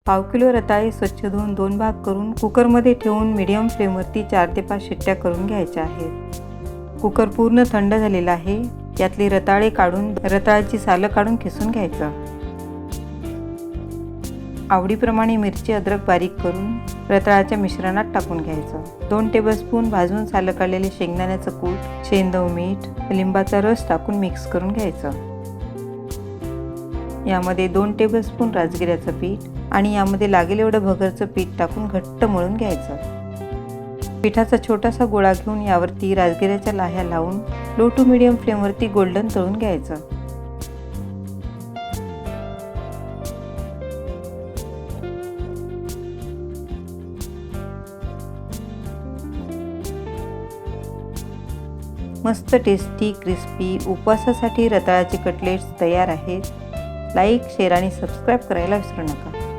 पाव किलो रताळे स्वच्छ धुवून 2 भाग करून कुकरमध्ये ठेवून मीडियम फ्लेमवरती 4 ते 5 शिट्ट्या करून घ्यायच्या आहेत। कुकर पूर्ण थंड झालेला आहे। यातली रताळे काढून रताळ्याची सालं काढून खिसून घ्यायचं। आवडीप्रमाणे मिरची अद्रक बारीक करून रताळ्याच्या मिश्रणात टाकून घ्यायचं। 2 टेबलस्पून भाजून सालं काढलेले शेंगदाण्याचं कूट, सेंदव मीठ, लिंबाचा रस टाकून मिक्स करून घ्यायचं। यामध्ये 2 टेबलस्पून राजगिऱ्याचं पीठ आणि यामध्ये लागेल एवढं भगरचं पीठ टाकून घट्ट मळून घ्यायचं। पिठाचा छोटासा गोळा घेऊन यावरती राजगिऱ्याच्या लाह्या लावून लो टू मीडियम फ्लेमवरती गोल्डन तळून घ्यायचं। मस्त टेस्टी क्रिस्पी उपवासासाठी रताळ्याचे कटलेट्स तयार आहेत। लाईक, शेअर आणि सबस्क्राईब करायला विसरू नका।